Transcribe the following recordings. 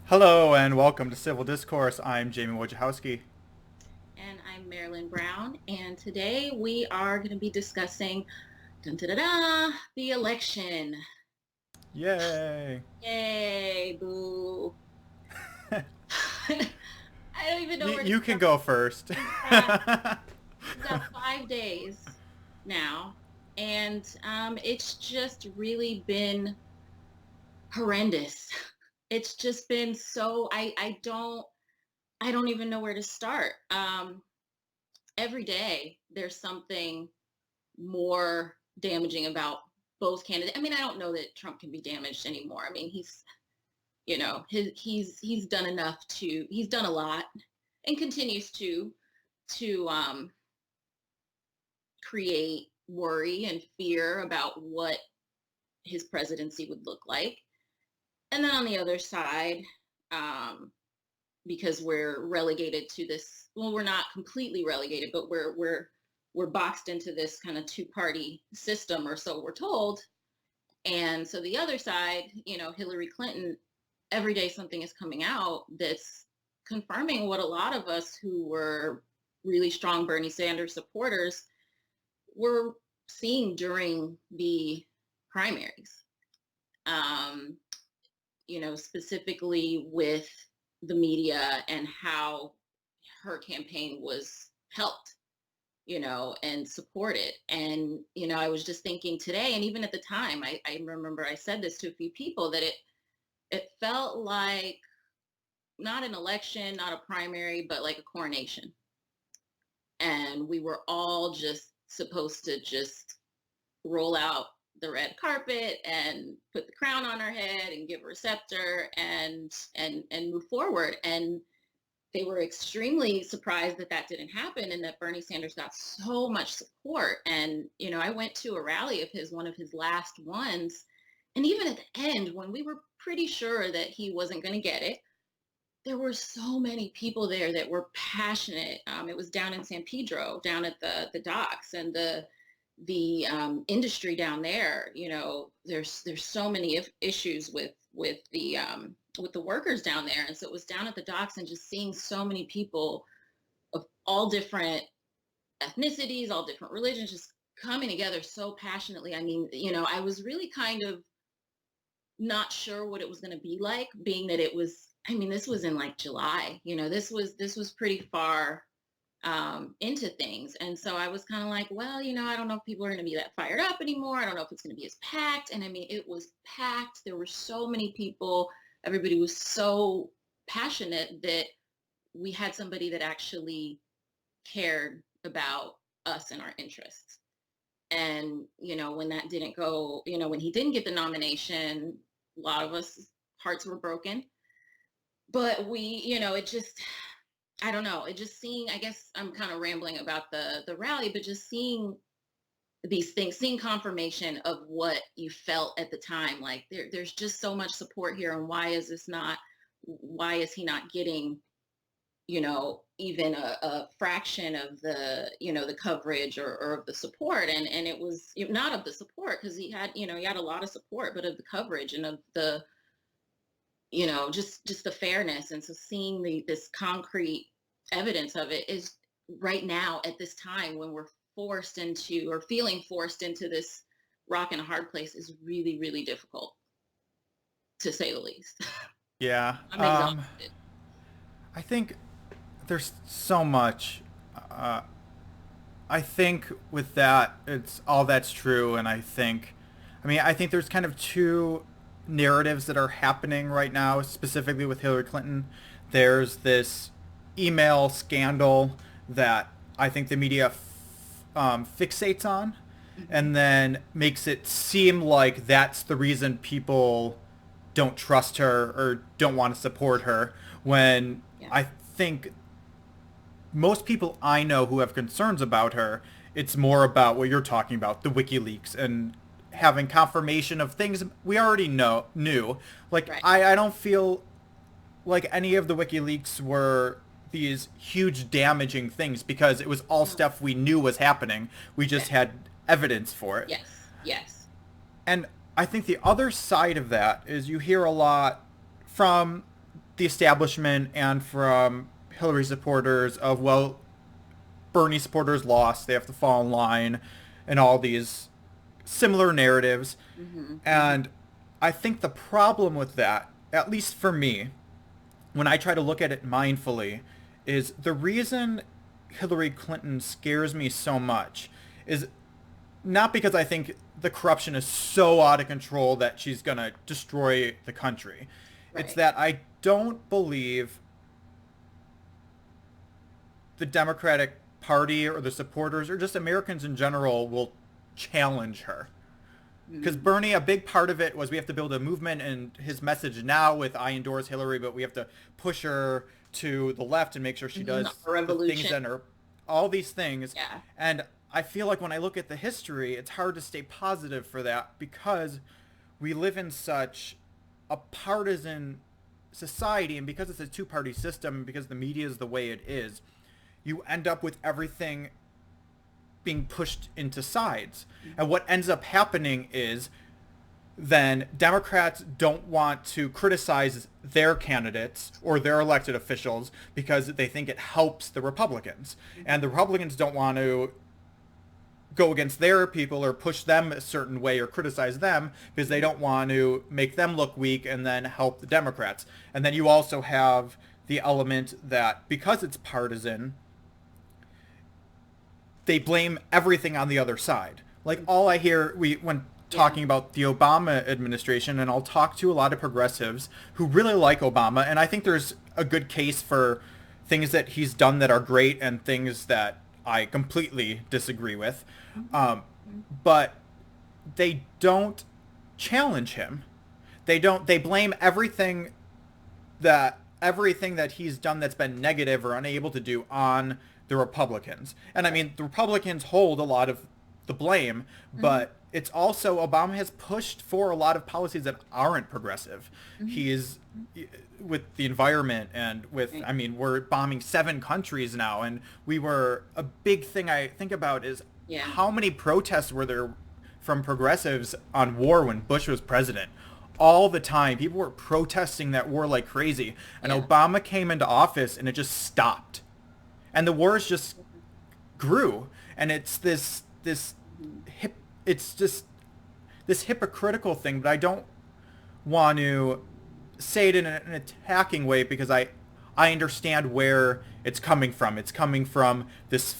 Hello and welcome to Civil Discourse. I'm Jayme Marilyn. And I'm Marilyn Brown, and today we are going to be discussing dun, da, da, da, the election. Yay! Yay, boo. I don't even know you, where to you can start. go first. We've got we've got 5 days now, and it's just really been horrendous. It's just been so I don't even know where to start. Every day there's something more damaging about both candidates. I mean, I don't know that Trump can be damaged anymore. I mean, he's done enough he's done a lot and continues to create worry and fear about what his presidency would look like. And then on the other side, um, because we're relegated to this, well, we're not completely relegated, but we're boxed into this kind of two-party system, or so we're told. And so the other side, Hillary Clinton, every day something is coming out that's confirming what a lot of us who were really strong Bernie Sanders supporters were seeing during the primaries. Um, Specifically with the media and how her campaign was helped, and supported. And, I was just thinking today, and even at the time, I remember I said this to a few people, that it felt like not an election, not a primary, but like a coronation. And we were all just supposed to just roll out the red carpet and put the crown on her head and give her a scepter and move forward. And they were extremely surprised that that didn't happen and that Bernie Sanders got so much support. And, I went to a rally of his, one of his last ones. And even at the end, when we were pretty sure that he wasn't going to get it, there were so many people there that were passionate. It was down in San Pedro, down at the docks, and the industry down there. There's so many issues with the workers down there, and so it was down at the docks and just seeing so many people of all different ethnicities, all different religions, just coming together so passionately. I mean, I was really kind of not sure what it was going to be like, being that it was, I mean, this was in like July. This was pretty far into things. And so I was kind of like, well, I don't know if people are going to be that fired up anymore. I don't know if it's going to be as packed. And I mean, it was packed. There were so many people. Everybody was so passionate that we had somebody that actually cared about us and our interests. And, when that didn't go, when he didn't get the nomination, a lot of us hearts were broken. But it just, I don't know. It just seeing, I guess I'm kind of rambling about the rally, but just seeing these things, seeing confirmation of what you felt at the time. Like there's just so much support here, and why is he not getting, even a fraction of the coverage or of the support? And it was not of the support, because he had a lot of support, but of the coverage and of the, just the fairness. And so seeing this concrete evidence of it is right now at this time when we're forced into, or feeling forced into, this rock and a hard place is really, really difficult, to say the least. Yeah. I'm exhausted. I think there's so much. Uh, I think with that, it's all that's true, and I think there's kind of two narratives that are happening right now, specifically with Hillary Clinton. There's this email scandal that I think the media fixates on, Hmm. and then makes it seem like that's the reason people don't trust her or don't want to support her. When Yeah. I think most people I know who have concerns about her, it's more about what you're talking about, the WikiLeaks and having confirmation of things we already knew. Like Right. I don't feel like any of the WikiLeaks were these huge damaging things because it was all No. stuff we knew was happening. We just Yes. had evidence for it. Yes. Yes. And I think the other side of that is you hear a lot from the establishment and from Hillary supporters of, well, Bernie supporters lost, they have to fall in line, and all these similar narratives. Mm-hmm. Mm-hmm. And I think the problem with that, at least for me, when I try to look at it mindfully, is the reason Hillary Clinton scares me so much is not because I think the corruption is so out of control that she's going to destroy the country. It's Right. that I don't believe the Democratic Party or the supporters or just Americans in general will challenge her. Because Mm-hmm. Bernie, a big part of it was we have to build a movement, and his message now with I endorse Hillary, but we have to push her to the left and make sure she Mm-hmm. does A the things revolution. that are all these things. Yeah. And I feel like when I look at the history, it's hard to stay positive for that because we live in such a partisan society, and because it's a two-party system, and because the media is the way it is, you end up with everything being pushed into sides. And what ends up happening is then Democrats don't want to criticize their candidates or their elected officials because they think it helps the Republicans. And the Republicans don't want to go against their people or push them a certain way or criticize them because they don't want to make them look weak and then help the Democrats. And then you also have the element that because it's partisan, they blame everything on the other side. Like all I hear when Yeah. talking about the Obama administration, and I'll talk to a lot of progressives who really like Obama, and I think there's a good case for things that he's done that are great and things that I completely disagree with. Um, but they don't challenge him. They blame everything that he's done that's been negative or unable to do on the Republicans. And I Right. mean, the Republicans hold a lot of the blame, Mm-hmm. but it's also Obama has pushed for a lot of policies that aren't progressive. Mm-hmm. He is with the environment and with, Right. I mean, we're bombing 7 countries now, and we were a big thing I think about is Yeah. how many protests were there from progressives on war when Bush was president? All the time. People were protesting that war like crazy. And Yeah. Obama came into office and it just stopped. And the wars just grew. And it's Mhm. it's just this hypocritical thing, but I don't want to say it in an attacking way because I understand where it's coming from. It's coming from this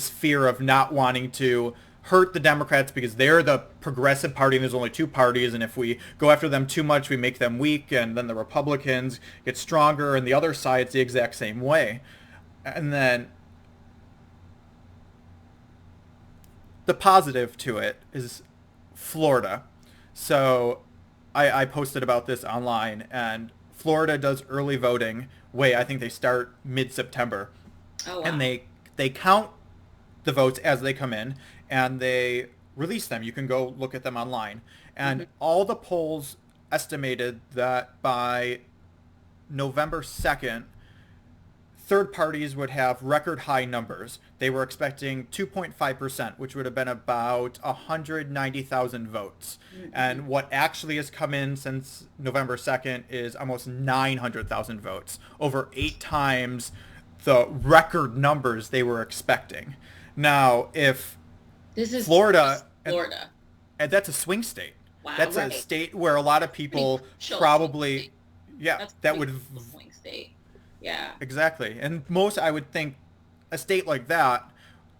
fear of not wanting to hurt the Democrats because they're the progressive party and there's only two parties, and if we go after them too much we make them weak, and then the Republicans get stronger and the other side's the exact same way. And then the positive to it is Florida. So I posted about this online, and Florida does early voting. I think they start mid-September, Oh and wow. they count the votes as they come in, and they release them. You can go look at them online. Mm-hmm. And all the polls estimated that by November 2nd, third parties would have record high numbers. They were expecting 2.5%, which would have been about 190,000 votes. Mm-hmm. And what actually has come in since November 2nd is almost 900,000 votes, over 8 times the record numbers they were expecting. Now, if This is Florida, just Florida. and that's a swing state. Wow. That's a Right. state where a lot of Pretty people crucial swing probably, state. yeah, That's a that pretty would crucial swing state. Yeah. exactly. And most, I would think, a state like that,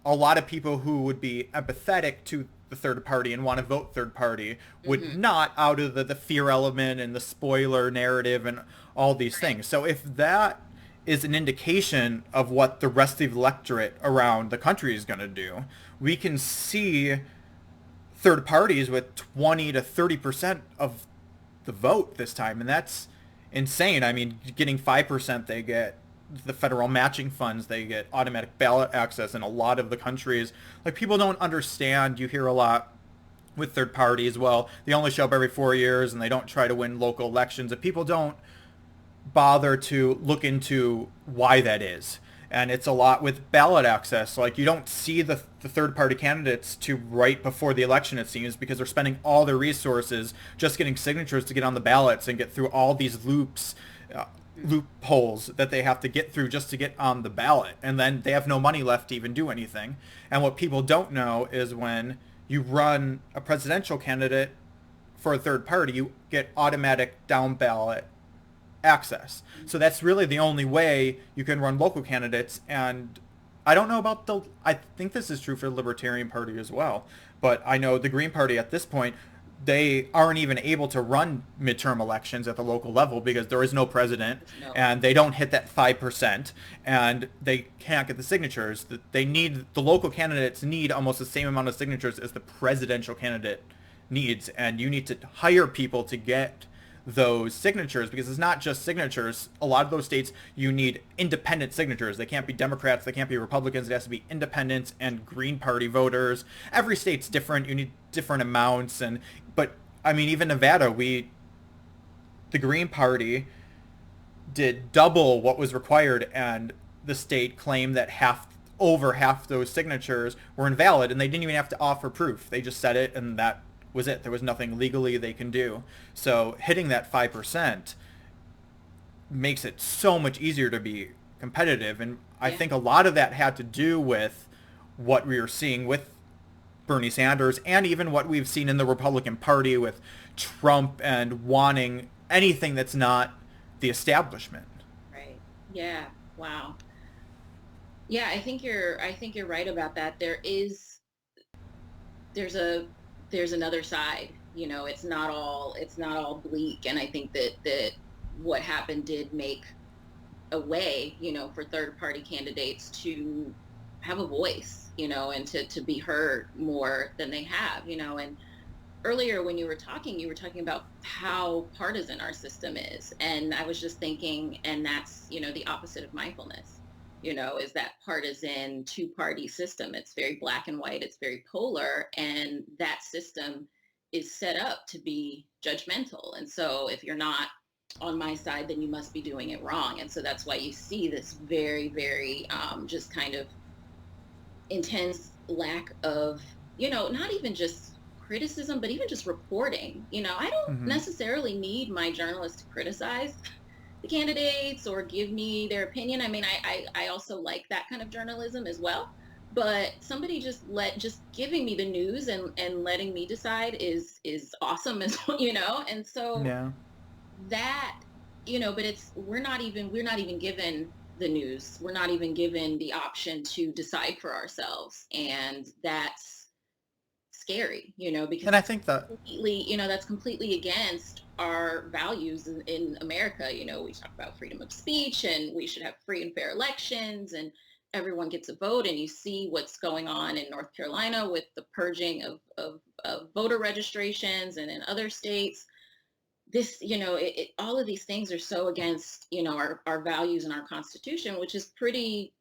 a lot of people who would be empathetic to the third party and want to vote third party would Mm-hmm. not, out of the fear element and the spoiler narrative and all these Right. things. So if that is an indication of what the rest of the electorate around the country is going to do, we can see third parties with 20 to 30% of the vote this time, and that's insane. I mean, getting 5%, they get the federal matching funds, they get automatic ballot access in a lot of the countries. Like, people don't understand. You hear a lot with third parties, well, they only show up every 4 years and they don't try to win local elections. If people don't bother to look into why that is. And it's a lot with ballot access. Like, you don't see the third party candidates to right before the election, it seems, because they're spending all their resources just getting signatures to get on the ballots and get through all these uh, loopholes that they have to get through just to get on the ballot. And then they have no money left to even do anything. And what people don't know is when you run a presidential candidate for a third party, you get automatic down ballot access. So that's really the only way you can run local candidates. And I don't know about I think this is true for the Libertarian Party as well, but I know the Green Party at this point, they aren't even able to run midterm elections at the local level because there is no president No. and they don't hit that 5% and they can't get the signatures. They need, the local candidates need almost the same amount of signatures as the presidential candidate needs, and you need to hire people to get those signatures because it's not just signatures. A lot of those states, you need independent signatures. They can't be Democrats, they can't be Republicans. It has to be independents and Green Party voters. Every state's different. You need different amounts. And but I mean, even Nevada, the Green Party did double what was required, and the state claimed that over half those signatures were invalid, and they didn't even have to offer proof. They just said it, and that was it. There was nothing legally they can do. So hitting that 5% makes it so much easier to be competitive. And I Yeah. think a lot of that had to do with what we were seeing with Bernie Sanders and even what we've seen in the Republican Party with Trump and wanting anything that's not the establishment. Right. Yeah. Wow. Yeah, I think you're right about that. There's a there's another side. It's not all bleak. And I think that what happened did make a way, for third party candidates to have a voice, and to be heard more than they have, and earlier when you were talking about how partisan our system is. And I was just thinking, and that's, the opposite of mindfulness, is that partisan two-party system. It's very black and white, it's very polar, and that system is set up to be judgmental. And so if you're not on my side, then you must be doing it wrong. And so that's why you see this very, very just kind of intense lack of, not even just criticism, but even just reporting. I don't Mm-hmm. necessarily need my journalists to criticize the candidates or give me their opinion. I mean, I also like that kind of journalism as well. But somebody just giving me the news and letting me decide is awesome as well, And so Yeah. that, but we're not even given the news. We're not even given the option to decide for ourselves. And that's scary, because And I think that that's completely against our values in America. We talk about freedom of speech and we should have free and fair elections and everyone gets a vote. And you see what's going on in North Carolina with the purging of voter registrations, and in other states. This, all of these things are so against, our values and our Constitution, which is pretty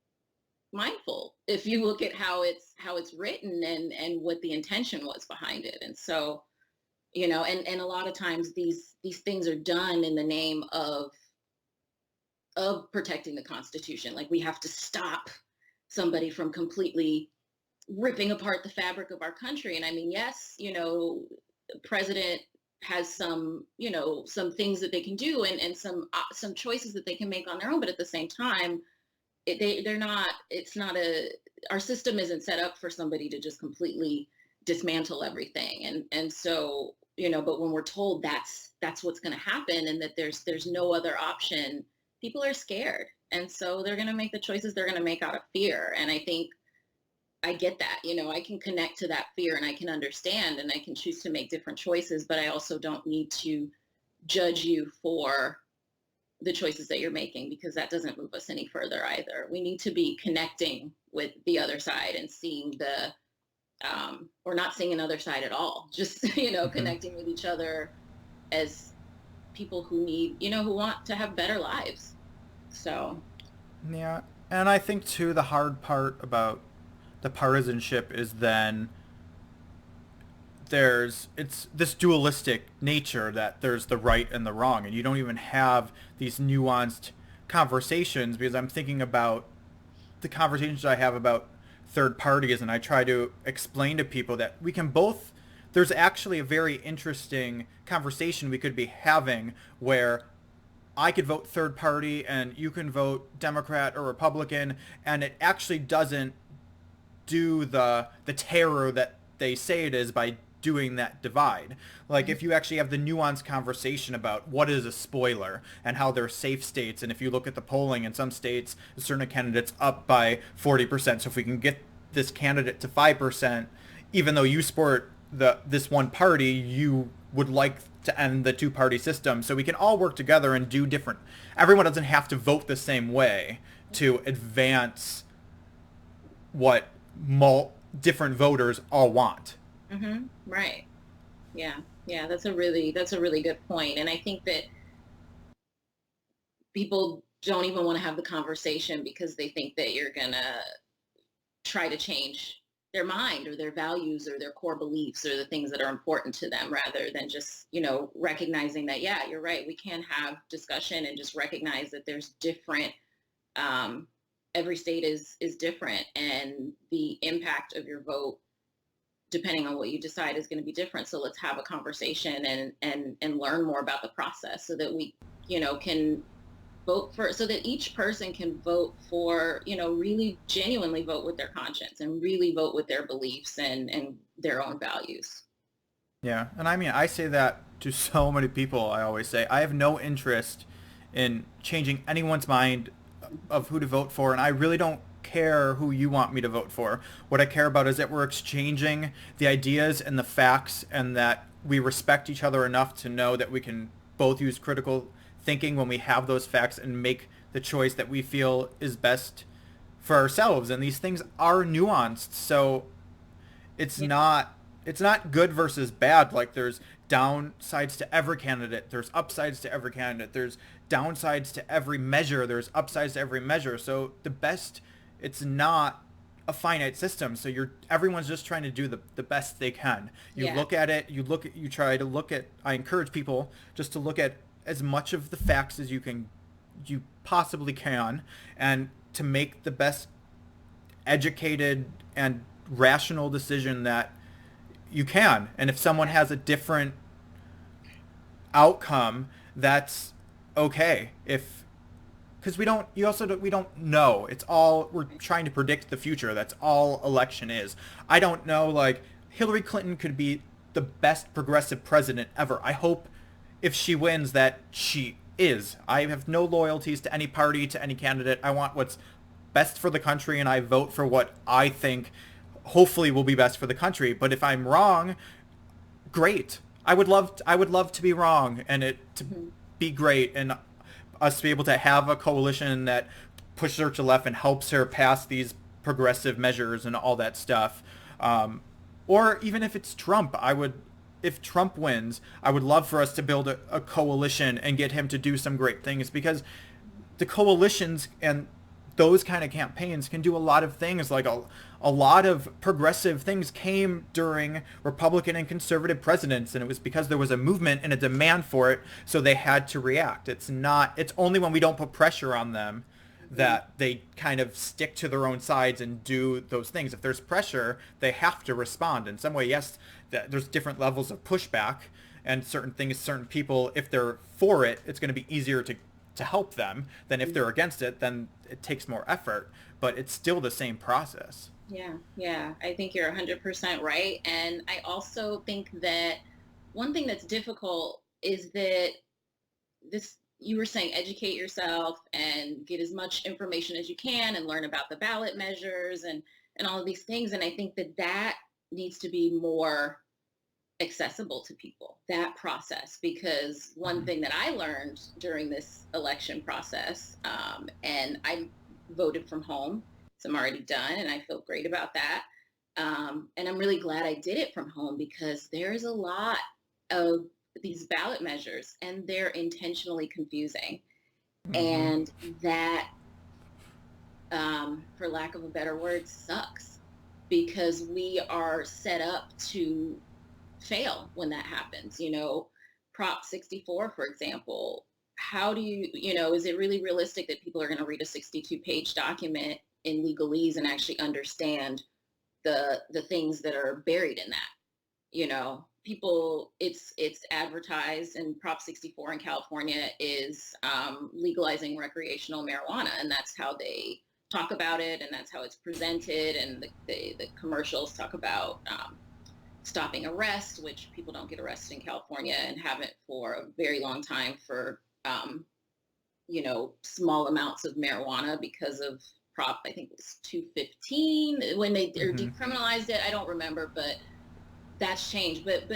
mindful if you look at how it's written and what the intention was behind it. And so, and a lot of times these things are done in the name of protecting the Constitution. Like, we have to stop somebody from completely ripping apart the fabric of our country. And I mean, yes, the president has some things that they can do, and some choices that they can make on their own. But at the same time, they're not. It's not our system isn't set up for somebody to just completely dismantle everything. And so, but when we're told that's what's going to happen, and that there's no other option, people are scared, and so they're going to make the choices they're going to make out of fear. And I think I get that. I can connect to that fear, and I can understand, and I can choose to make different choices, but I also don't need to judge you for the choices that you're making, because that doesn't move us any further either. We need to be connecting with the other side and seeing or not seeing another side at all. Just, mhm. connecting with each other as people who want to have better lives. So, Yeah. And I think too the hard part about the partisanship is then it's this dualistic nature that there's the right and the wrong, and you don't even have these nuanced conversations, because I'm thinking about the conversations I have about third parties, and I try to explain to people that we can both, there's actually a very interesting conversation we could be having where I could vote third party and you can vote Democrat or Republican, and it actually doesn't do the terror that they say it is by doing that divide. Like if you actually have the nuanced conversation about what is a spoiler and how they're safe states, and if you look at the polling in some states, certain candidates up by 40%. So if we can get this candidate to 5%, even though you support this one party, you would like to end the two-party system. So we can all work together and do different. Everyone doesn't have to vote the same way to advance what different voters all want. Right. Yeah. Yeah. That's a really good point. And I think that people don't even want to have the conversation because they think that you're gonna try to change their mind or their values or their core beliefs or the things that are important to them, rather than just, recognizing that, yeah, you're right, we can have discussion and just recognize that there's different, um, every state is different, and the impact of your vote, depending on what you decide, is going to be different. So let's have a conversation and learn more about the process so that we, can vote for, so that each person can vote for, really genuinely vote with their conscience and really vote with their beliefs and their own values. Yeah, and I mean, I say that to so many people. I always say I have no interest in changing anyone's mind of who to vote for, and I really don't care who you want me to vote for. What I care about is that we're exchanging the ideas and the facts, and that we respect each other enough to know that we can both use critical thinking when we have those facts and make the choice that we feel is best for ourselves. And these things are nuanced, so it's Yeah. not it's not good versus bad. Like there's downsides to every candidate, there's upsides to every candidate, there's downsides to every measure, there's upsides to every measure. So the best, it's not a finite system, so everyone's just trying to do the best they can. You Yeah. look at it, you try to look at, I encourage people just to look at as much of the facts as you possibly can, and to make the best educated and rational decision that you can. And if someone has a different outcome, that's okay. If Because we don't know. It's all, we're trying to predict the future. That's all election is. I don't know, like Hillary Clinton could be the best progressive president ever. I hope if she wins that she is. I have no loyalties to any party, to any candidate. I want what's best for the country, and I vote for what I think hopefully will be best for the country. But if I'm wrong, great. I would love to be wrong, and it to Mhm. be great, and us to be able to have a coalition that pushes her to left and helps her pass these progressive measures and all that stuff. Or even if it's Trump, if Trump wins, I would love for us to build a coalition and get him to do some great things, because the coalitions and those kind of campaigns can do a lot of things. Like a lot of progressive things came during Republican and conservative presidents, and it was because there was a movement and a demand for it, so they had to react. It's only when we don't put pressure on them Mhm. that they kind of stick to their own sides and do those things. If there's pressure, they have to respond in some way. Yes, there's different levels of pushback, and certain things, certain people, if they're for it, it's going to be easier to help them than if they're against it. Then it takes more effort, but it's still the same process. Yeah, yeah, I think you're 100% right. And I also think that one thing that's difficult is that this, you were saying, educate yourself and get as much information as you can and learn about the ballot measures and all of these things. And I think that that needs to be more accessible to people, that process, because one Mhm. thing that I learned during this election process, and I voted from home, so I'm already done and I feel great about that. And I'm really glad I did it from home, because there's a lot of these ballot measures and they're intentionally confusing. Mhm. And that, for lack of a better word, sucks, because we are set up to fail when that happens. Prop 64, for example. How do is it really realistic that people are going to read a 62-page document in legalese and actually understand the things that are buried in that? People, it's advertised, and Prop 64 in California is legalizing recreational marijuana, and that's how they talk about it, and that's how it's presented, and the commercials talk about stopping arrest, which people don't get arrested in California and haven't for a very long time for small amounts of marijuana because of Prop, I think it was 215 when they Hmm. decriminalized it. I don't remember, but that's changed. But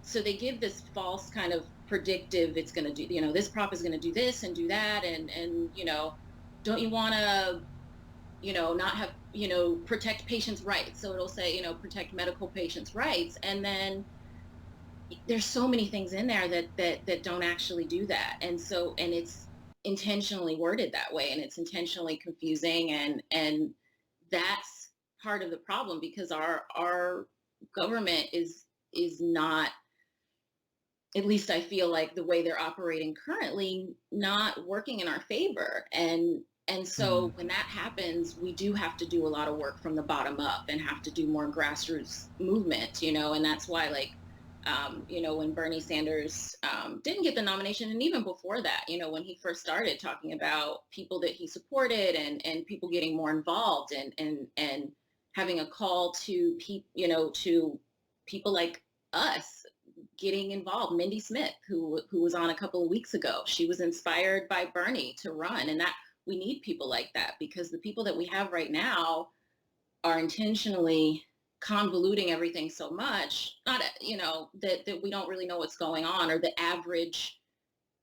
so they give this false kind of predictive, it's going to do, this prop is going to do this and do that, and don't you want to not have, protect patients' rights. So it'll say, protect medical patients' rights. And then there's so many things in there that don't actually do that. And it's intentionally worded that way, and it's intentionally confusing. And that's part of the problem, because our government is not, at least I feel like the way they're operating currently, not working in our favor. And Hmm. so when that happens, we do have to do a lot of work from the bottom up and have to do more grassroots movement, and that's why, like, when Bernie Sanders didn't get the nomination, and even before that, when he first started talking about people that he supported, and people getting more involved, and having a call to to people like us getting involved. Mindy Smith, who was on a couple of weeks ago, she was inspired by Bernie to run, and that we need people like that, because the people that we have right now are intentionally convoluting everything so much, not that we don't really know what's going on, or the average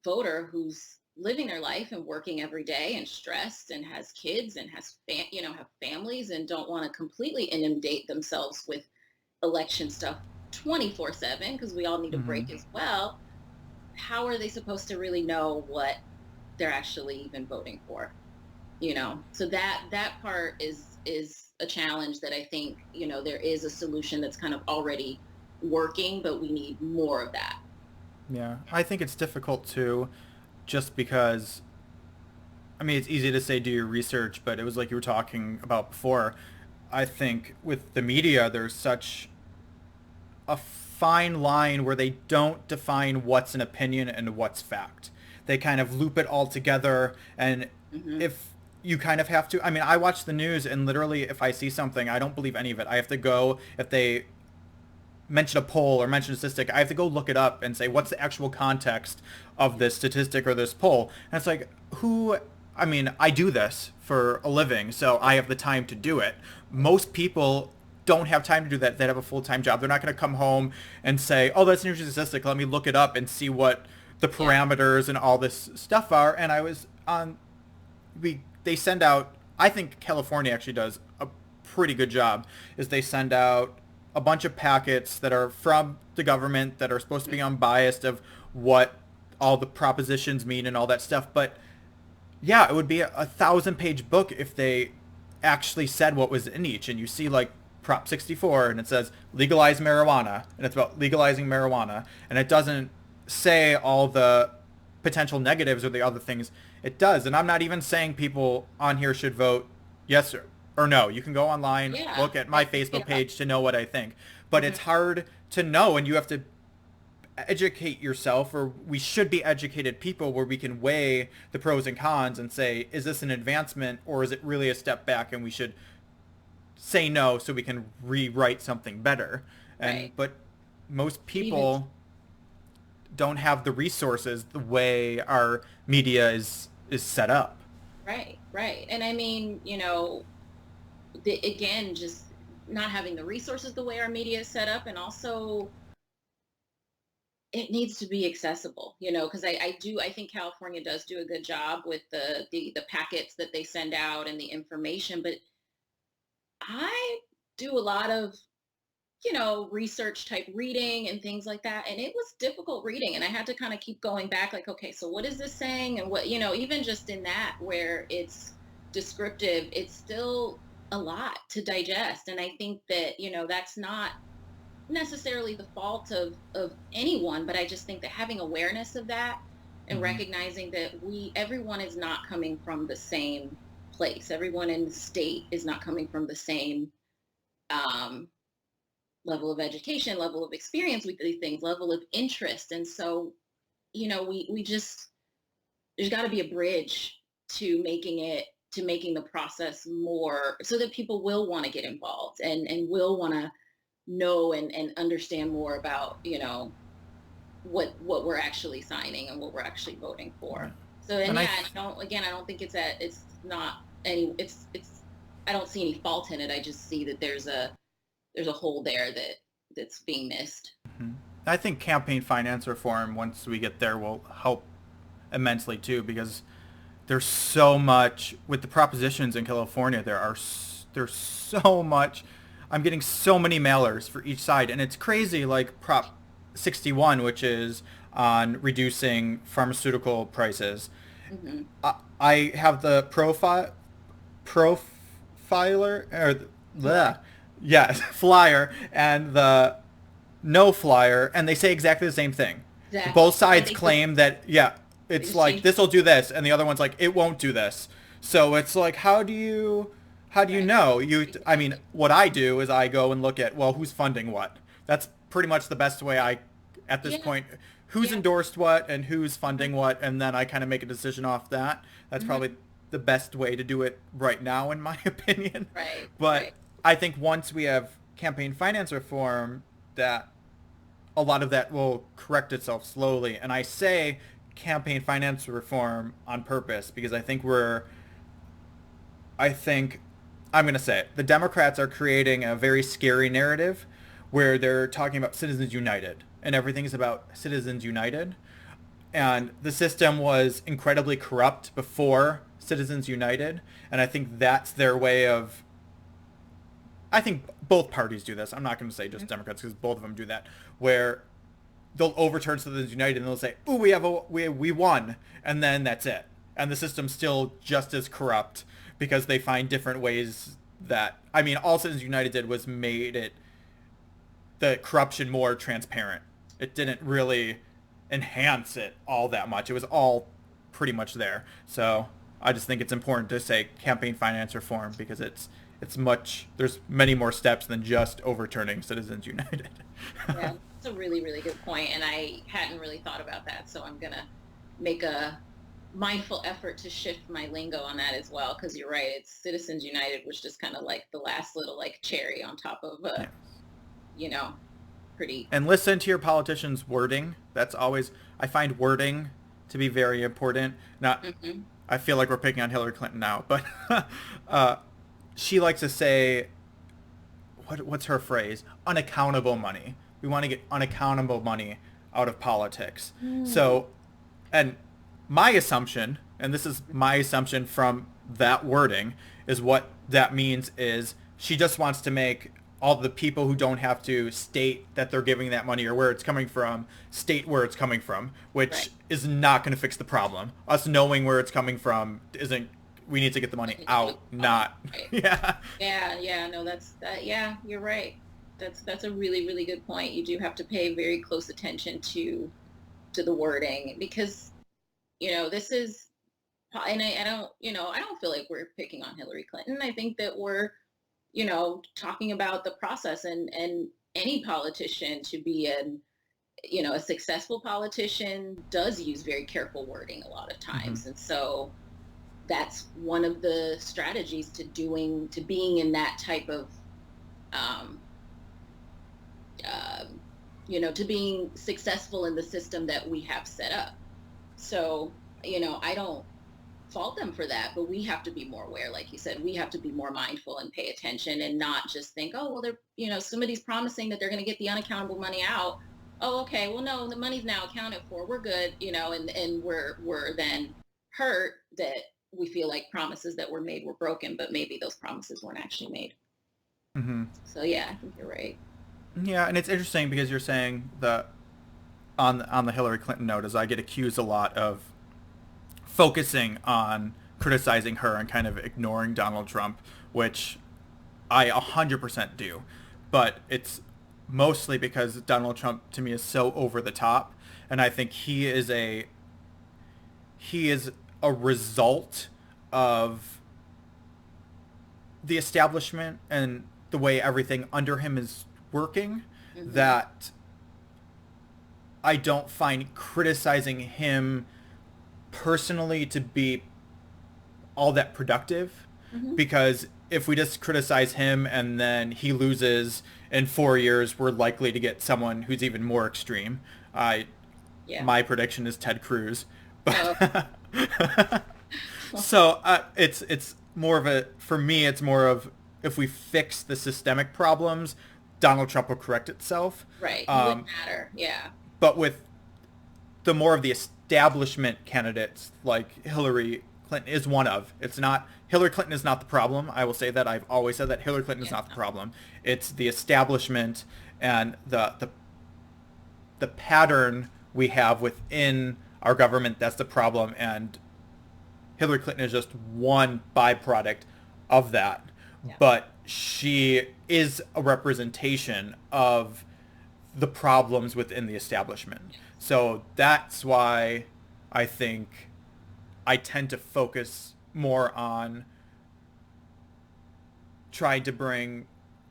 voter who's living their life and working every day and stressed and has kids and have families and don't want to completely inundate themselves with election stuff 24/7, because we all need a Hmm. break as well. How are they supposed to really know what they're actually even voting for? So that part is a challenge that I think, there is a solution that's kind of already working, but we need more of that. Yeah, I think it's difficult too, just because I mean, it's easy to say do your research, but it was like you were talking about before. I think with the media, there's such a fine line where they don't define what's an opinion and what's fact. They kind of loop it all together, and Hmm. if you kind of have to, I mean, I watch the news, and literally, if I see something, I don't believe any of it. I have to go, if they mention a poll or mention a statistic, I have to go look it up and say, what's the actual context of this statistic or this poll? And it's like, who, I mean, I do this for a living, so I have the time to do it. Most people don't have time to do that. They have a full-time job. They're not going to come home and say, oh, that's an interesting statistic. Let me look it up and see what the Yeah. parameters and all this stuff are. And I was on, they send out, I think California actually does a pretty good job, is they send out a bunch of packets that are from the government that are supposed to be unbiased of what all the propositions mean and all that stuff. But yeah, it would be a 1,000-page book if they actually said what was in each. And you see like Prop 64 and it says legalize marijuana, and it's about legalizing marijuana, and it doesn't say all the potential negatives or the other things it does. And I'm not even saying people on here should vote yes or no. You can go online, Yeah. look at my And look it Facebook up. page to know what I think. But Hmm. it's hard to know, and you have to educate yourself, or we should be educated people where we can weigh the pros and cons and say, is this an advancement or is it really a step back, and we should say no so we can rewrite something better. Right. But most And even people don't have the resources the way our media is set up. right, right. And I mean, again, just not having the resources the way our media is set up, and also it needs to be accessible, because I think California does do a good job with the packets that they send out and the information, but I do a lot of, research type reading and things like that, and it was difficult reading, and I had to kind of keep going back, like, okay, so what is this saying, and what, even just in that where it's descriptive, it's still a lot to digest. And I think that, that's not necessarily the fault of anyone, but I just think that having awareness of that and Hmm. recognizing that everyone is not coming from the same place. Everyone in the state is not coming from the same um, level of education, level of experience with these things, level of interest. And so, we just there's got to be a bridge to making the process more so that people will want to get involved and will want to know and understand more about what we're actually signing and what we're actually voting Yeah. for. So, and And yeah, and I don't think it's not any it's I don't see any fault in it. I just see that there's a hole there that's being missed. mhm. I think campaign finance reform, once we get there, will help immensely too, because there's so much with the propositions in California. There's so much. I'm getting so many mailers for each side, and it's crazy. Like Prop 61, which is on reducing pharmaceutical prices. Hmm. I have the profiler or Flyer. the yeah flyer and the no flyer, and they say exactly the same thing. Both Exactly. And sides claim that, yeah, they it's just like change this will do this, and the other one's like it won't do this. So it's like, how do you right. know? I mean, Exactly. what I do is I go and look at, well, who's funding what. That's pretty much the best way at this Yeah. point, who's Yeah. endorsed what and who's Hmm. funding what, and then I kind of make a decision off that. That's probably Hmm. the best way to do it right now, in my opinion. Right. But Right. I think once we have campaign finance reform, that a lot of that will correct itself slowly. And I say campaign finance reform on purpose because I think I'm going to say it. The Democrats are creating a very scary narrative where they're talking about Citizens United and everything's about Citizens United. And the system was incredibly corrupt before Citizens United. And I think that's their way of, I think both parties do this. I'm not going to say just Mhm. Democrats because both of them do that, where they'll overturn Citizens United and they'll say, "Ooh, we won," and then that's it. And the system's still just as corrupt because they find different ways that, I mean, all Citizens United did was made it the corruption more transparent. It didn't really enhance it all that much. It was all pretty much there. So I just think it's important to say campaign finance reform because it's much there's many more steps than just overturning Citizens United. Yeah. It's a really, really good point, and I hadn't really thought about that. So I'm gonna make a mindful effort to shift my lingo on that as well, because you're right. It's Citizens United was just kind of like the last little like cherry on top of Yeah. you know, pretty. And listen to your politicians' wording. That's always I find wording to be very important. Not Hmm. I feel like we're picking on Hillary Clinton now, but uh, she likes to say what's her phrase? Unaccountable money. We want to get unaccountable money out of politics. Mm. So, and my assumption, and this is my assumption from that wording, is what that means is she just wants to make all the people who don't have to state that they're giving that money or where it's coming from, state where it's coming from, Right. which is not going to fix the problem. Us knowing where it's coming from isn't, we need to get the money Nothing to do with out, the problem. not, Right. yeah. Yeah. Yeah. No, that's that. Yeah, you're right. That's a really, really good point. You do have to pay very close attention to the wording because this is and I don't I don't feel like we're picking on Hillary Clinton. I think that we're talking about the process, and any politician to be a successful politician does use very careful wording a lot of Hmm. times. And so that's one of the strategies to being in that type of um, to being successful in the system that we have set up. So I don't fault them for that, but we have to be more aware. Like you said, we have to be more mindful and pay attention and not just think, oh well, they're somebody's promising that they're going to get the unaccountable money out. Oh, okay, well no, the money's now accounted for, we're good. And we're then hurt that we feel like promises that were made were broken, but maybe those promises weren't actually made. Hmm. So yeah, I think you're right. Yeah, and it's interesting because you're saying that on the Hillary Clinton note, is I get accused a lot of focusing on criticizing her and kind of ignoring Donald Trump, which I 100% do. But it's mostly because Donald Trump to me is so over the top, and I think he is a result of the establishment and the way everything under him is working, Mm-hmm. that I don't find criticizing him personally to be all that productive, Mm-hmm. because if we just criticize him and then he loses in 4 years, we're likely to get someone who's even more extreme. I Yeah. My prediction is Ted Cruz, Oh. but so it's more of a, for me it's more of, if we fix the systemic problems, Donald Trump will correct itself. Right. He wouldn't Um, matter. Yeah. but with the more of the establishment candidates, like Hillary Clinton is one of. It's not, Hillary Clinton is not the problem. I will say that. I've always said that Hillary Clinton is Yeah. not the problem. It's the establishment and the pattern we have within our government that's the problem, and Hillary Clinton is just one byproduct of that. Yeah. But she is a representation of the problems within the establishment. So that's why I think I tend to focus more on trying to bring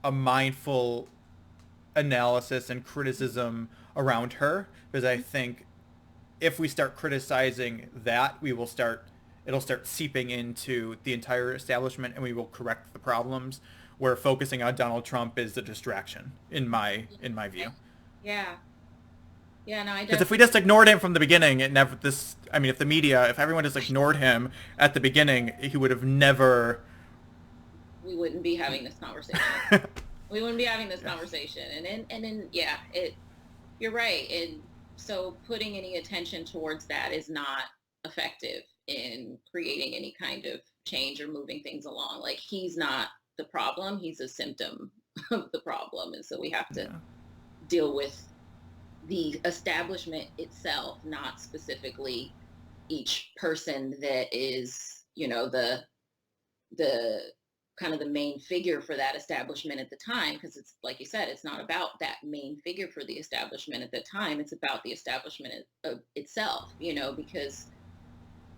a mindful analysis and criticism around her, because I think if we start criticizing that, it'll start seeping into the entire establishment and we will correct the problems, where focusing on Donald Trump is a distraction in my view. Yeah. Yeah. No, I Because if we definitely. just ignored him from the beginning, it never this. I mean, if everyone just ignored him at the beginning, he would have never. We wouldn't be having this conversation. We wouldn't be having this Yeah. conversation. And then yeah, you're right. And so putting any attention towards that is not effective in creating any kind of change or moving things along. Like he's not the problem, he's a symptom of the problem. And so we have to Yeah. deal with the establishment itself, not specifically each person that is, the kind of the main figure for that establishment at the time, because it's like you said, it's not about that main figure for the establishment at the time, it's about the establishment itself, because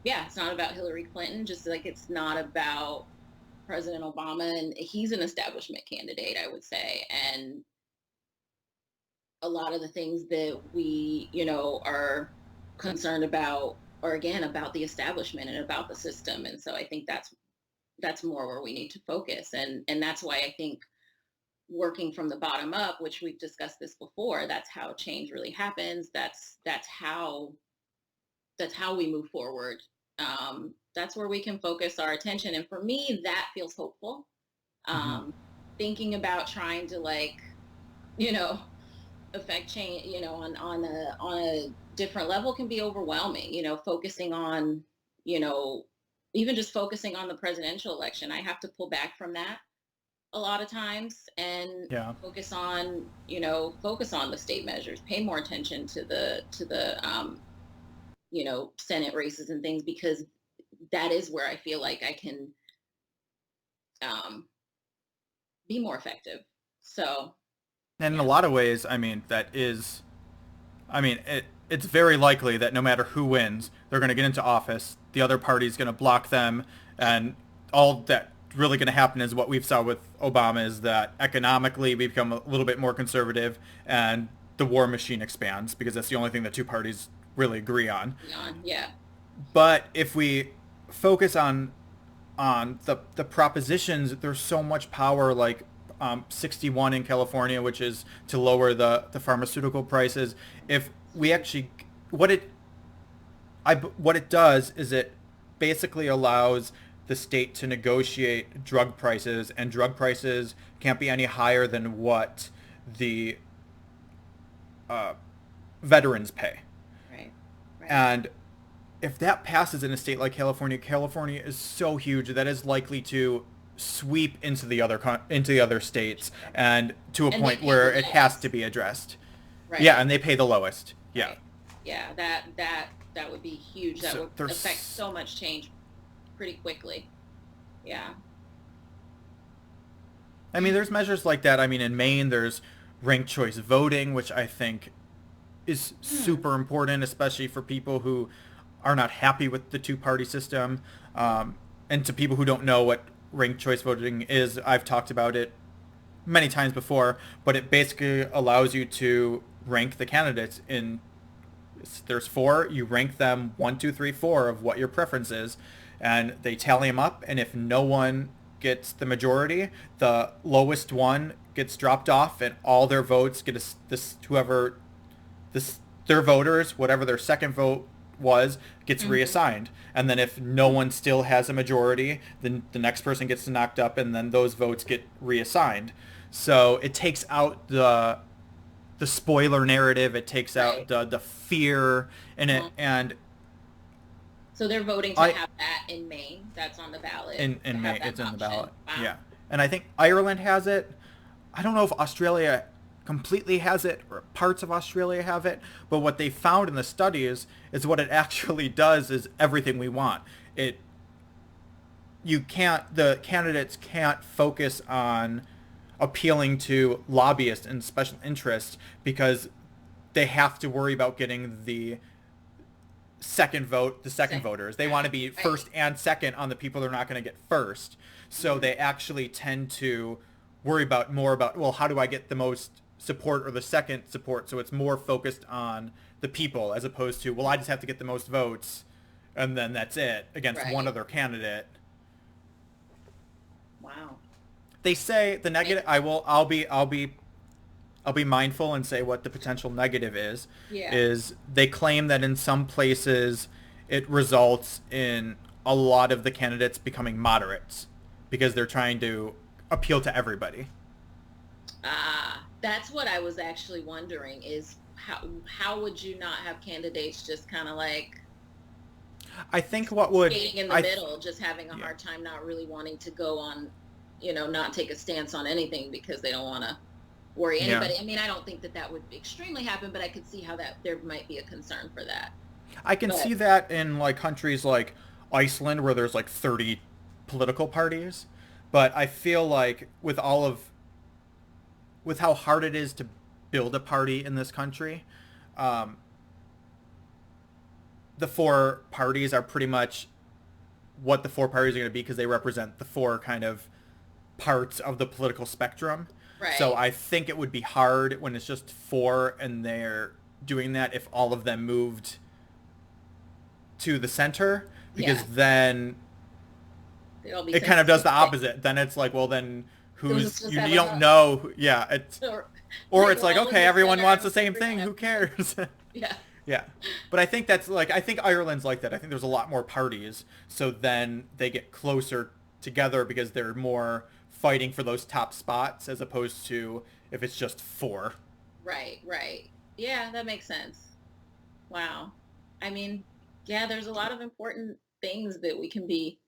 yeah, it's not about Hillary Clinton, just like it's not about President Obama, and he's an establishment candidate, I would say. And a lot of the things that we, are concerned about are again about the establishment and about the system. And so I think that's more where we need to focus. And that's why I think working from the bottom up, which we've discussed this before, that's how change really happens. That's how we move forward. That's where we can focus our attention. And for me, that feels hopeful. Mm-hmm. Um, Thinking about trying to, like, you know, affect change, on a different level can be overwhelming. Focusing on, you know, even just focusing on the presidential election, I have to pull back from that a lot of times and Yeah. focus on the state measures, pay more attention to the Senate races and things, because that is where I feel like I can um, be more effective. So And in a yeah. lot of ways, it's very likely that no matter who wins, they're going to get into office. The other party's going to block them, and all that really going to happen is what we've saw with Obama, is that economically we become a little bit more conservative, and the war machine expands, because that's the only thing that two parties really agree on. Beyond, yeah. But if we focus on the propositions, there's so much power, like 61 in California, which is to lower the pharmaceutical prices. If we actually, what it does is it basically allows the state to negotiate drug prices, and drug prices can't be any higher than what the uh, veterans pay. Right. Right. And if that passes in a state like California, California is so huge that is likely to sweep into the other states, Sure. and to a And they point pay the where it has to lowest. be addressed. Yeah, Right. and they pay the lowest. Yeah. Right. Yeah, that would be huge. That So would affect there's, so much change pretty quickly. Yeah. I mean, there's measures like that. I mean, in Maine, there's ranked choice voting, which I think is Hmm. super important, especially for people who are not happy with the two-party system. And to people who don't know what ranked choice voting is, I've talked about it many times before, but it basically allows you to rank the candidates in, there's four, you rank them one, two, three, four of what your preference is, and they tally them up, and if no one gets the majority, the lowest one gets dropped off, and all their votes get this whoever this their voters, whatever their second vote was, gets Hmm. reassigned. And then if no one still has a majority, then the next person gets knocked up, and then those votes get reassigned. So it takes out the spoiler narrative. It takes out Right. the fear in it. Uh-huh. And So they're voting to I have that in Maine. That's on the ballot to in have May that it's in the ballot. option. Wow. Yeah, and I think Ireland has it. I don't know if Australia completely has it or parts of Australia have it, but what they found in the studies is what it actually does is everything we want. It you can't the candidates can't focus on appealing to lobbyists and special interests because they have to worry about getting the second Second voters. They want to round. be Right. first and second on the people they're not going to get first. So Hmm. they actually tend to worry about more about, well, how do I get the most support or the second support? So it's more focused on the people as opposed to, well, I just have to get the most votes and then that's it against one Right. other candidate. Wow. They say the Make, negative, I'll be mindful and say what the potential negative yeah. is they claim that in some places it results in a lot of the candidates becoming moderates because they're trying to appeal to everybody. That's what I was actually wondering is how would you not have candidates just kind of like I think what would skating in the I middle, just having a yeah hard time, not really wanting to go on, not take a stance on anything because they don't want to worry yeah anybody. I mean, I don't think that that would extremely happen, but I could see how that there might be a concern for that. I can But see that in like countries like Iceland where there's like 30 political parties, but I feel like with how hard it is to build a party in this country, um, the four parties are pretty much what the four parties are going to be because they represent the four kind of parts of the political spectrum. So right, I think it would be hard when it's just four and they're doing that if all of them moved to the center because yeah, then they'd all be it saying kind of the does same the thing. opposite. Then it's like, well, then So let's who's just you have don't a know. Yeah, it's or or like it's we're like all in okay, the everyone center wants and the same we're gonna thing. have Who cares? yeah. Yeah. But I think that's like I think Ireland's like that. I think there's a lot more parties, so then they get closer together because they're more fighting for those top spots as opposed to if it's just four. Right, right. Yeah, that makes sense. Wow. I mean, yeah, there's a lot of important things that we can be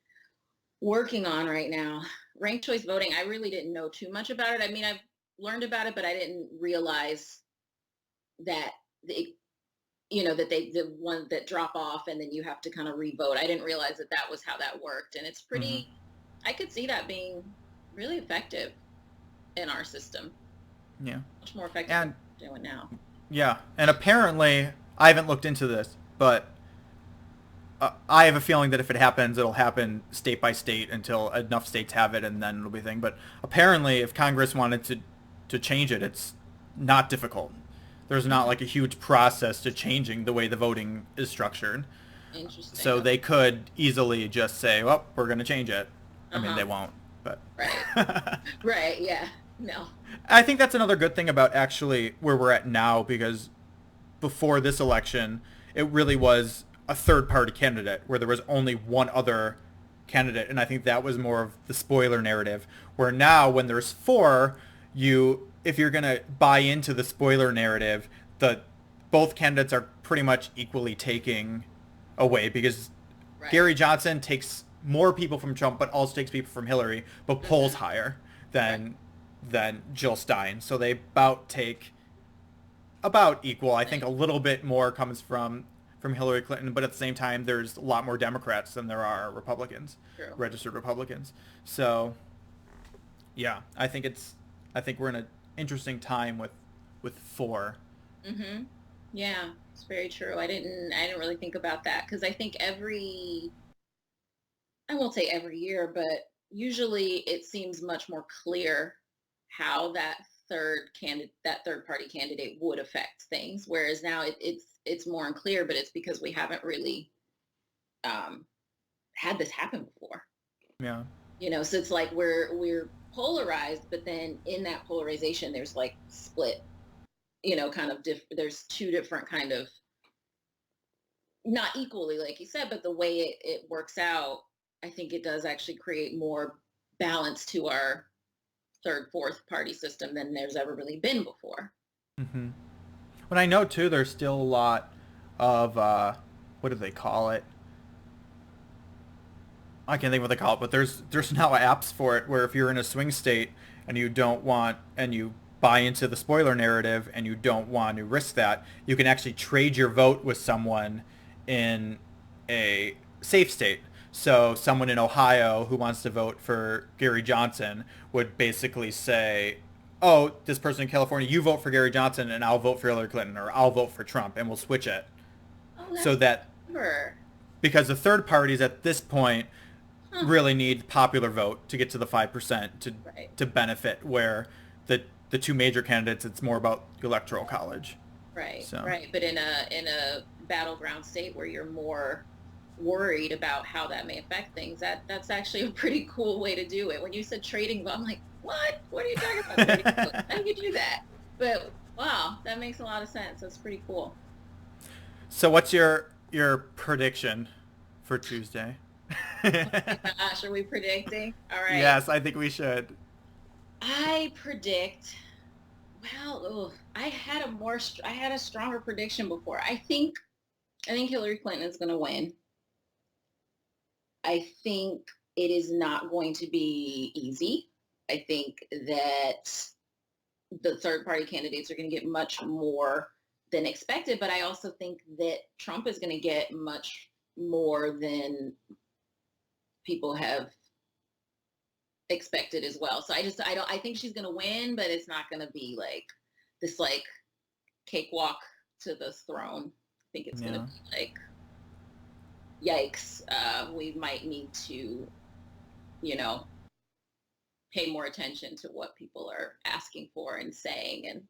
working on right now. Ranked choice voting, I really didn't know too much about it. I mean, I've learned about it, but I didn't realize that the that they the one that drop off and then you have to kind of revote. I didn't realize that that was how that worked, and it's Hmm. pretty. I could see that being really effective in our system, Yeah. much more effective than And what we're doing now. yeah, and apparently I haven't looked into this, but I have a feeling that if it happens, it'll happen state by state until enough states have it, and then it'll be a thing. But apparently, if Congress wanted to change it, it's not difficult. There's not Mm, like a huge process to changing the way the voting is structured. interesting. So they could easily just say, "Well, we're going to change it." I Uh mean, huh. they won't, but Right. Right. Yeah. No. I think that's another good thing about actually where we're at now because before this election, it really was a third party candidate where there was only one other candidate. And I think that was more of the spoiler narrative. Where now, when there's four, if you're going to buy into the spoiler narrative, the both candidates are pretty much equally taking away because Right. Gary Johnson takes more people from Trump, but also takes people from Hillary, but polls Hmm. higher Right. than Jill Stein. So they about equal. I think a Same. little bit more comes from Hillary Clinton, but at the same time, there's a lot more Democrats than there are Republicans, True. registered Republicans. So yeah, I think we're in an interesting time with 4. Mhm. Yeah, it's very true. I didn't really think about that because I think I won't say every year, but usually it seems much more clear how that third party candidate would affect things. Whereas now it's more unclear, but it's because we haven't really um, had this happen before. Yeah. So it's like we're polarized, but then in that polarization, there's like split. Kind of there's two different kind of not equally, like you said, but the way it works out, I think it does actually create more balance to our third, fourth party system than there's ever really been before. Mm-hmm. But I know too, there's still a lot of what do they call it? I can't think what they call it, but there's now apps for it where if you're in a swing state and you buy into the spoiler narrative and you don't want to risk that, you can actually trade your vote with someone in a safe state. So someone in Ohio who wants to vote for Gary Johnson would basically say, "Oh, this person in California, you vote for Gary Johnson and I'll vote for Hillary Clinton, or I'll vote for Trump," and we'll switch it. Oh, So that's that clever. because the third parties at this point Huh. really need popular vote to get to the 5% Right. to benefit, where the two major candidates, it's more about the electoral college. Right. So Right. But in a battleground state where you're more worried about how that may affect things, that's actually a pretty cool way to do it. When you said trading, I'm like, what? What are you talking about trading? How do you do that? But wow, that makes a lot of sense. That's pretty cool. so what's your prediction for Tuesday? My gosh, are we predicting? All right. Yes, I think we should. I predict. Well, ugh, I had a stronger prediction before. I think Hillary Clinton is going to win. I think it is not going to be easy. I think that the third party candidates are going to get much more than expected, but I also think that Trump is going to get much more than people have expected as well. So I think she's going to win, but it's not going to be like this like cakewalk to the throne. I think it's going to Yeah. be like yikes. We might need to, you know, pay more attention to what people are asking for and saying and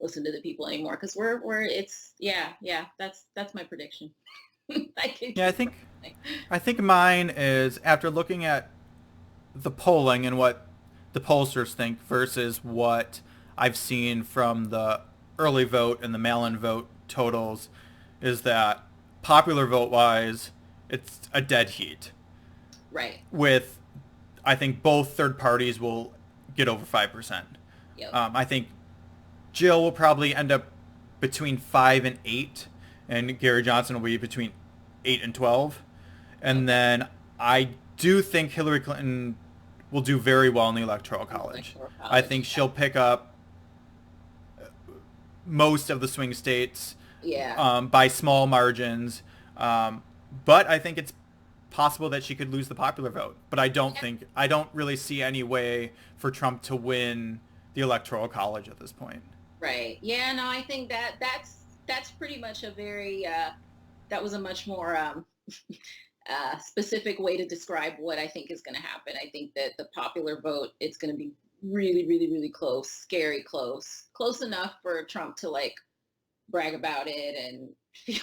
listen to the people anymore because we're it's yeah, that's my prediction. I can Yeah, I keep think going. I think mine is, after looking at the polling and what the pollsters think versus what I've seen from the early vote and the mail-in vote totals, is that popular vote wise, it's a dead heat. Right. With, I think both third parties will get over 5%. Yep. I think Jill will probably end up between 5 and 8, and Gary Johnson will be between 8 and 12. And Okay. then I do think Hillary Clinton will do very well in the Electoral College. Electoral I college. think she'll pick up most of the swing states Yeah. by small margins. But I think it's possible that she could lose the popular vote. But Yeah. I don't really see any way for Trump to win the Electoral College at this point. Right. Yeah. No, I think that's pretty much a very that was a much more specific way to describe what I think is going to happen. I think that the popular vote, it's going to be really, really, really close, scary close, close enough for Trump to like brag about it and feel,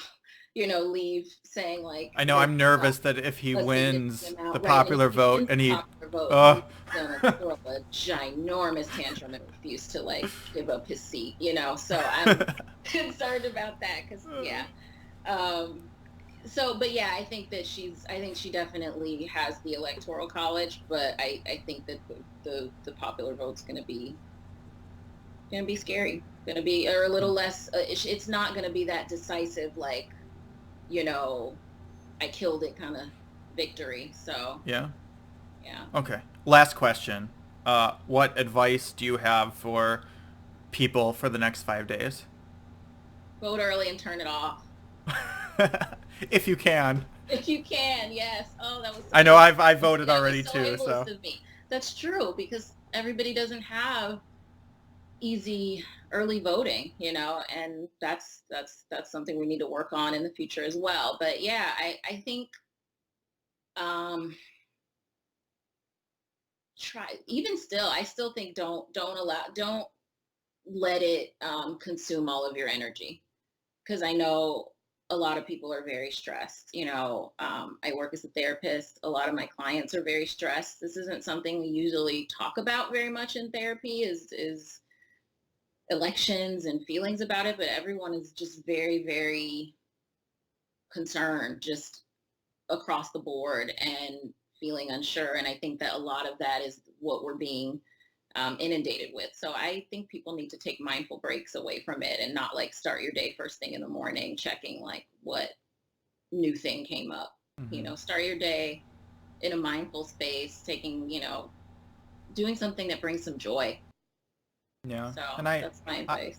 leave saying like, I know I'm nervous that if he a significant wins the amount, right? And if popular he vote wins and the he, popular vote, uh, he's gonna throw a ginormous tantrum and refuse to like give up his seat, So I'm concerned about that because yeah. Um, but yeah, I think she definitely has the electoral college, but I think that the popular vote's gonna be scary, gonna be or a little less. It's not gonna be that decisive, like you know, I killed it kind of victory. So yeah. yeah, Okay. Last question. What advice do you have for people for the next 5 days? vote early and turn it off If you can. if you can. Yes. Oh, that was I so know I voted that was already so too, so. ableist of me. That's true because everybody doesn't have easy early voting, and that's something we need to work on in the future as well. But yeah, I think um try even still, I still think don't let it consume all of your energy, because I know a lot of people are very stressed. I work as a therapist. A lot of my clients are very stressed. This isn't something we usually talk about very much in therapy, is elections and feelings about it, but everyone is just very, very concerned, just across the board, and feeling unsure. And I think that a lot of that is what we're being inundated with. So I think people need to take mindful breaks away from it, and not like start your day first thing in the morning checking like what new thing came up. Hmm. Start your day in a mindful space, taking, doing something that brings some joy. Yeah. So And that's my I advice.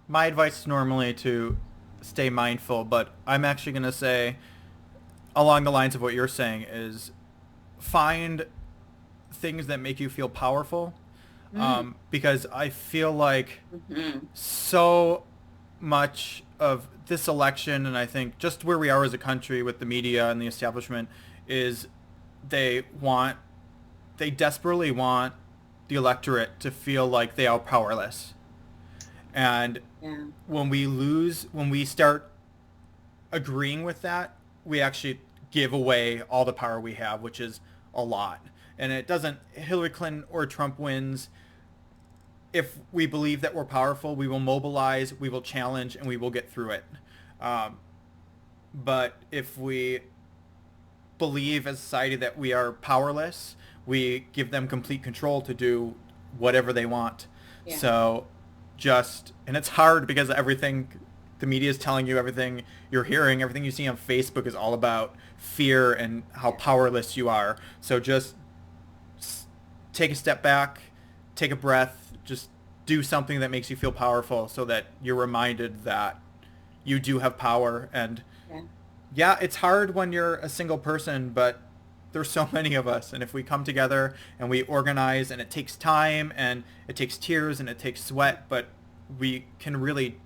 my advice is normally to stay mindful, but I'm actually going to say along the lines of what you're saying is find things that make you feel powerful, Mm, because I feel like hmm. so much of this election, and I think just where we are as a country with the media and the establishment, is they want, they desperately want the electorate to feel like they are powerless. And Yeah. when we start agreeing with that, we actually give away all the power we have, which is a lot. And it doesn't, Hillary Clinton or Trump wins, if we believe that we're powerful, we will mobilize, we will challenge, and we will get through it. Um, but if we believe as a society that we are powerless, we give them complete control to do whatever they want. Yeah. So and it's hard because everything, the media is telling you, everything you're hearing, everything you see on Facebook is all about fear and how Yeah. powerless you are. So just take a step back, take a breath, just do something that makes you feel powerful so that you're reminded that you do have power. And Yeah. yeah, it's hard when you're a single person, but there's so many of us. And if we come together and we organize, and it takes time and it takes tears and it takes sweat, but we can really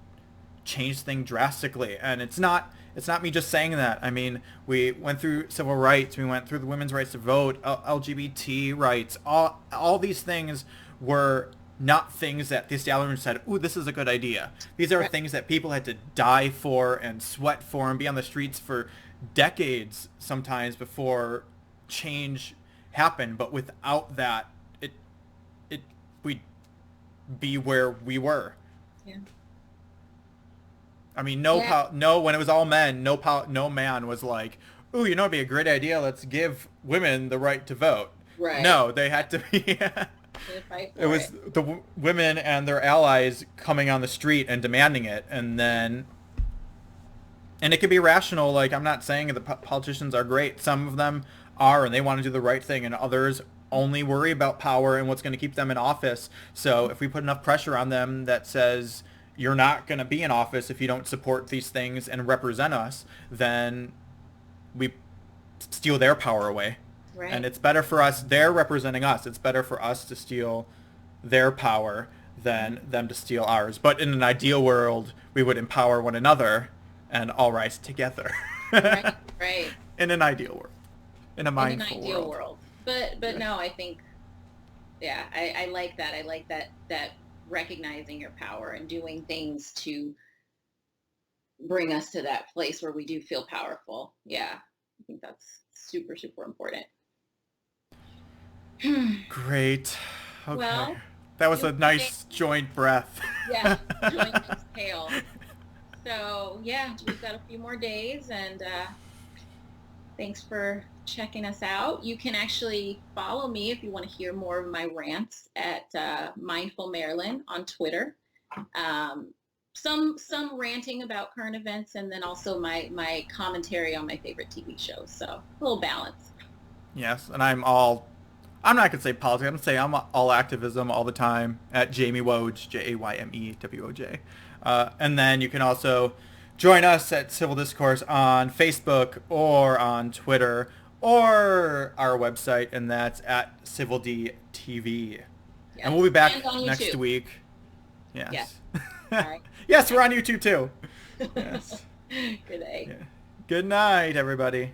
change things drastically. And it's not me just saying that. I mean, we went through civil rights, we went through the women's rights to vote, LGBT rights. All these things were not things that the establishment said, "Ooh, this is a good idea." These are Right. things that people had to die for and sweat for and be on the streets for decades sometimes before change happened. But without that, it it we'd be where we were. Yeah. I mean, Yeah. no, when it was all men, no man was like, "Ooh, it'd be a great idea. Let's give women the right to vote." Right. No, they had to be. To fight It for was it. the women and their allies coming on the street and demanding it, Yeah. and it could be rational. Like, I'm not saying the politicians are great. Some of them are, and they want to do the right thing, and others only worry about power and what's going to keep them in office. So if we put enough pressure on them that says you're not going to be in office if you don't support these things and represent us, then we steal their power away. And Right. it's better for us, they're representing us. It's better for us to steal their power than them to steal ours. But in an ideal world, we would empower one another and all rise together. Right. Right. In an ideal world. In a In an mindful ideal world. world. But Yeah. no, I think, yeah, I like that. I like that recognizing your power and doing things to bring us to that place where we do feel powerful. Yeah. I think that's super, super important. Great. Okay. Well, That was few a more days. nice joint breath. Yeah, joint exhale. So yeah, we've got a few more days, and thanks for checking us out. You can actually follow me if you want to hear more of my rants at Mindful Marilyn on Twitter. Um, some ranting about current events, and then also my commentary on my favorite TV shows. So a little balance. Yes, and I'm not gonna say politics. I'm gonna say I'm all activism all the time at Jayme Woj, JaymeWoj. And then you can also join us at Civil Discourse on Facebook or on Twitter or our website, and that's at Civil D TV. And we'll Yes, be back and on next YouTube. week. Yes. Yes. All right. Yes, we're on YouTube too. Yes. Good day. Yeah. Good night, everybody.